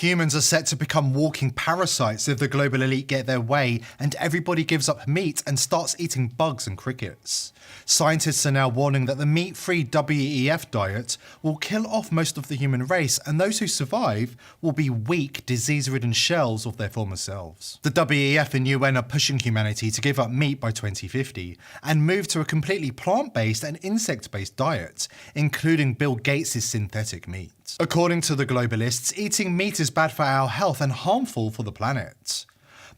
Humans are set to become walking parasites if the global elite get their way and everybody gives up meat and starts eating bugs and crickets. Scientists are now warning that the meat-free WEF diet will kill off most of the human race, and those who survive will be weak, disease-ridden shells of their former selves. The WEF and UN are pushing humanity to give up meat by 2050 and move to a completely plant-based and insect-based diet, including Bill Gates' synthetic meat. According to the globalists, eating meat is bad for our health and harmful for the planet.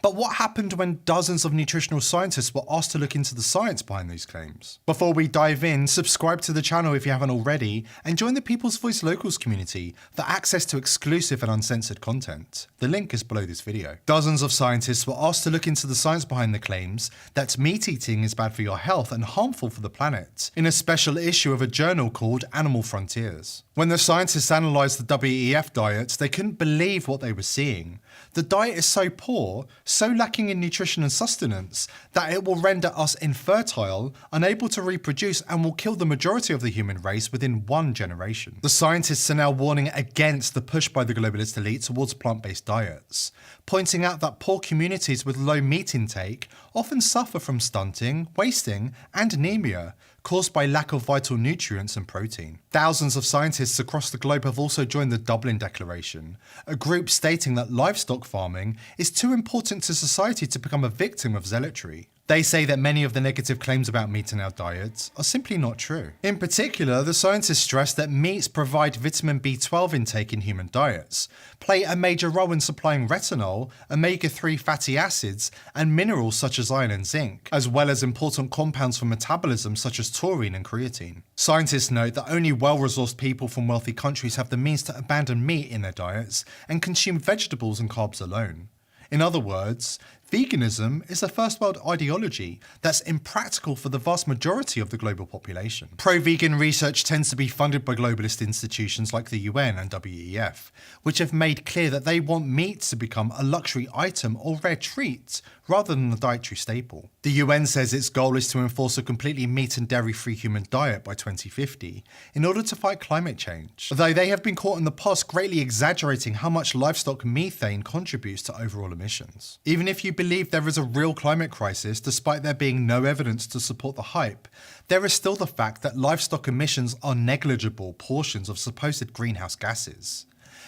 But what happened when dozens of nutritional scientists were asked to look into the science behind these claims? Before we dive in, subscribe to the channel if you haven't already, and join the People's Voice Locals community for access to exclusive and uncensored content. The link is below this video. Dozens of scientists were asked to look into the science behind the claims that meat eating is bad for your health and harmful for the planet, in a special issue of a journal called Animal Frontiers. When the scientists analysed the WEF diet, they couldn't believe what they were seeing. The diet is so poor, so lacking in nutrition and sustenance, that it will render us infertile, unable to reproduce, and will kill the majority of the human race within 1 generation. The scientists are now warning against the push by the globalist elite towards plant-based diets, pointing out that poor communities with low meat intake often suffer from stunting, wasting, and anemia, caused by lack of vital nutrients and protein. Thousands of scientists across the globe have also joined the Dublin Declaration, a group stating that livestock farming is too important to society to become a victim of zealotry. They say that many of the negative claims about meat in our diets are simply not true. In particular, the scientists stress that meats provide vitamin B12 intake in human diets, play a major role in supplying retinol, omega-3 fatty acids, and minerals such as iron and zinc, as well as important compounds for metabolism such as taurine and creatine. Scientists note that only well-resourced people from wealthy countries have the means to abandon meat in their diets and consume vegetables and carbs alone. In other words, veganism is a first world ideology that's impractical for the vast majority of the global population. Pro-vegan research tends to be funded by globalist institutions like the UN and WEF, which have made clear that they want meat to become a luxury item or rare treat rather than a dietary staple. The UN says its goal is to enforce a completely meat and dairy-free human diet by 2050 in order to fight climate change, though they have been caught in the past greatly exaggerating how much livestock methane contributes to overall emissions. Even if you believe there is a real climate crisis, despite there being no evidence to support the hype, there is still the fact that livestock emissions are negligible portions of supposed greenhouse gases.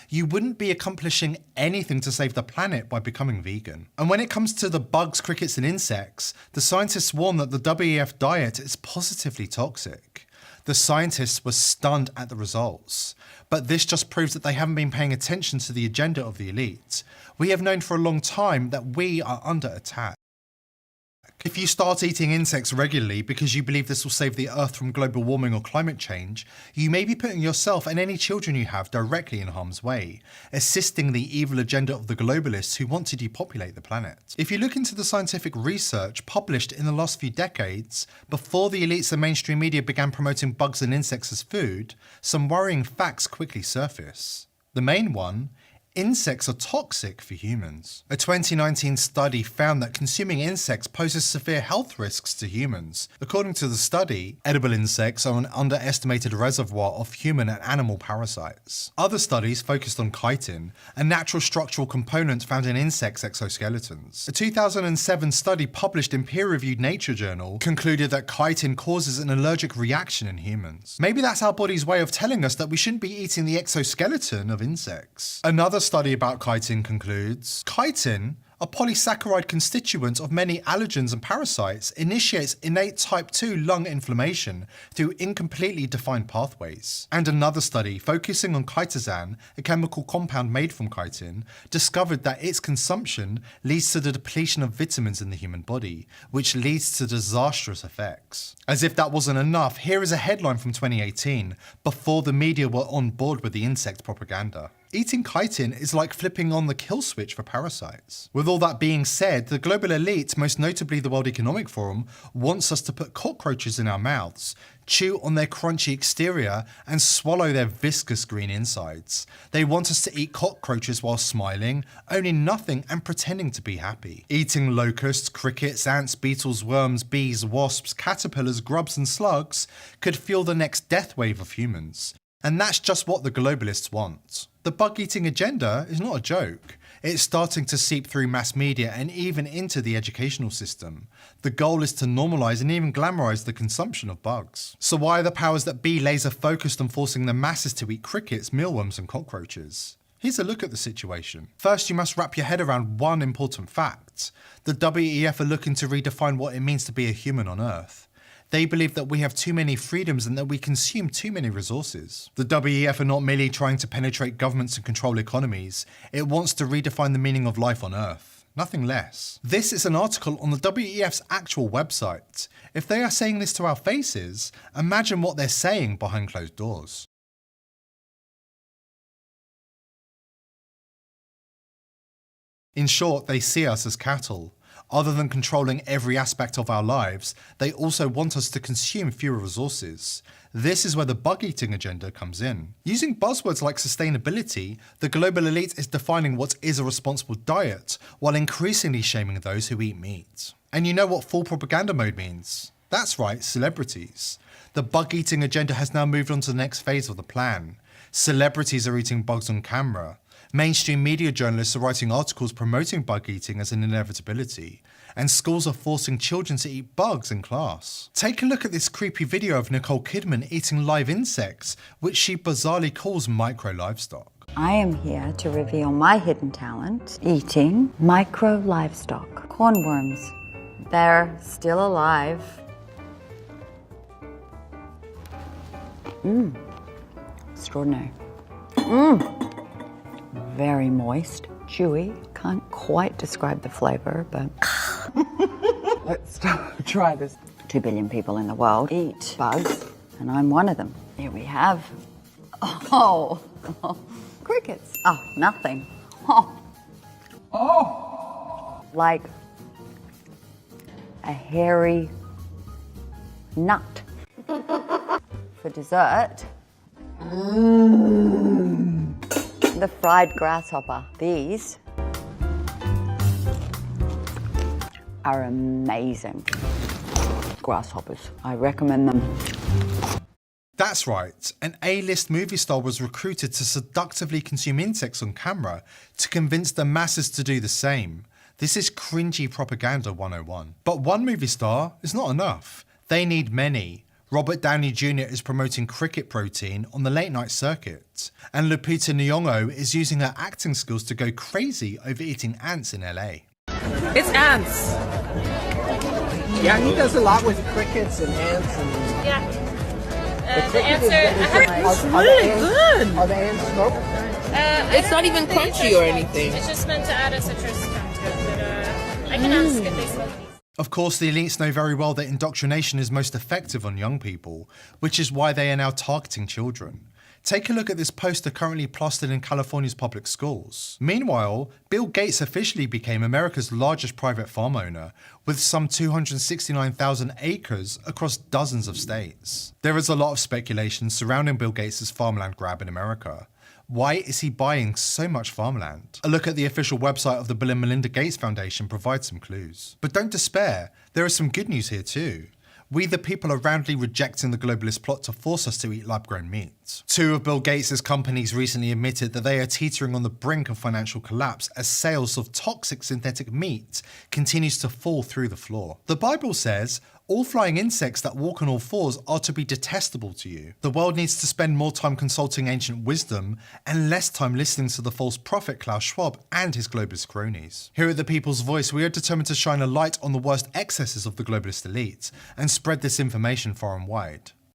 You wouldn't be accomplishing anything to save the planet by becoming vegan. And when it comes to the bugs, crickets, and insects, the scientists warn that the WEF diet is positively toxic. The scientists were stunned at the results, but this just proves that they haven't been paying attention to the agenda of the elite. We have known for a long time that we are under attack. If you start eating insects regularly because you believe this will save the Earth from global warming or climate change, you may be putting yourself and any children you have directly in harm's way, assisting the evil agenda of the globalists who want to depopulate the planet. If you look into the scientific research published in the last few decades, before the elites and mainstream media began promoting bugs and insects as food, some worrying facts quickly surface. The main one: insects are toxic for humans. A 2019 study found that consuming insects poses severe health risks to humans. According to the study, edible insects are an underestimated reservoir of human and animal parasites. Other studies focused on chitin, a natural structural component found in insects' exoskeletons. A 2007 study published in peer-reviewed Nature journal concluded that chitin causes an allergic reaction in humans. Maybe that's our body's way of telling us that we shouldn't be eating the exoskeleton of insects. Another study about chitin concludes, chitin, a polysaccharide constituent of many allergens and parasites, initiates innate type 2 lung inflammation through incompletely defined pathways. And another study, focusing on chitosan, a chemical compound made from chitin, discovered that its consumption leads to the depletion of vitamins in the human body, which leads to disastrous effects. As if that wasn't enough, here is a headline from 2018, before the media were on board with the insect propaganda. Eating chitin is like flipping on the kill switch for parasites. With all that being said, the global elite, most notably the World Economic Forum, wants us to put cockroaches in our mouths, chew on their crunchy exterior, and swallow their viscous green insides. They want us to eat cockroaches while smiling, owning nothing and pretending to be happy. Eating locusts, crickets, ants, beetles, worms, bees, wasps, caterpillars, grubs, and slugs could fuel the next death wave of humans. And that's just what the globalists want. The bug-eating agenda is not a joke. It's starting to seep through mass media and even into the educational system. The goal is to normalise and even glamorise the consumption of bugs. So why are the powers that be laser focused on forcing the masses to eat crickets, mealworms and cockroaches? Here's a look at the situation. First, you must wrap your head around one important fact. The WEF are looking to redefine what it means to be a human on Earth. They believe that we have too many freedoms and that we consume too many resources. The WEF are not merely trying to penetrate governments and control economies. It wants to redefine the meaning of life on Earth. Nothing less. This is an article on the WEF's actual website. If they are saying this to our faces, imagine what they're saying behind closed doors. In short, they see us as cattle. Other than controlling every aspect of our lives, they also want us to consume fewer resources. This is where the bug-eating agenda comes in. Using buzzwords like sustainability, the global elite is defining what is a responsible diet, while increasingly shaming those who eat meat. And you know what full propaganda mode means? That's right, celebrities. The bug-eating agenda has now moved on to the next phase of the plan. Celebrities are eating bugs on camera. Mainstream media journalists are writing articles promoting bug eating as an inevitability, and schools are forcing children to eat bugs in class. Take a look at this creepy video of Nicole Kidman eating live insects, which she bizarrely calls micro-livestock. I am here to reveal my hidden talent, eating micro-livestock. Cornworms. They're still alive. Extraordinary. Very moist, chewy. Can't quite describe the flavor, but let's try this. 2 billion people in the world eat bugs, and I'm one of them. Here we have, crickets. Oh, nothing. Like a hairy nut. For dessert, the fried grasshopper. These are amazing. Grasshoppers. I recommend them. That's right, an A-list movie star was recruited to seductively consume insects on camera to convince the masses to do the same. This is cringy propaganda 101. But one movie star is not enough. They need many. Robert Downey Jr. is promoting cricket protein on the late-night circuit, and Lupita Nyong'o is using her acting skills to go crazy over eating ants in LA. It's ants. Yeah, he does a lot with crickets and ants. And Yeah. The ants are really good. Are the ants smoked? It's not even crunchy or anything. It's just meant to add a citrus tone to it, but I can ask if they smoke these. Of course, the elites know very well that indoctrination is most effective on young people, which is why they are now targeting children. Take a look at this poster currently plastered in California's public schools. Meanwhile, Bill Gates officially became America's largest private farm owner, with some 269,000 acres across dozens of states. There is a lot of speculation surrounding Bill Gates' farmland grab in America. Why is he buying so much farmland? A look at the official website of the Bill and Melinda Gates Foundation provides some clues. But don't despair, there is some good news here too. We the people are roundly rejecting the globalist plot to force us to eat lab-grown meat. 2 of Bill Gates' companies recently admitted that they are teetering on the brink of financial collapse as sales of toxic synthetic meat continues to fall through the floor. The Bible says, all flying insects that walk on all fours are to be detestable to you. The world needs to spend more time consulting ancient wisdom and less time listening to the false prophet Klaus Schwab and his globalist cronies. Here at The People's Voice, we are determined to shine a light on the worst excesses of the globalist elite and spread this information far and wide.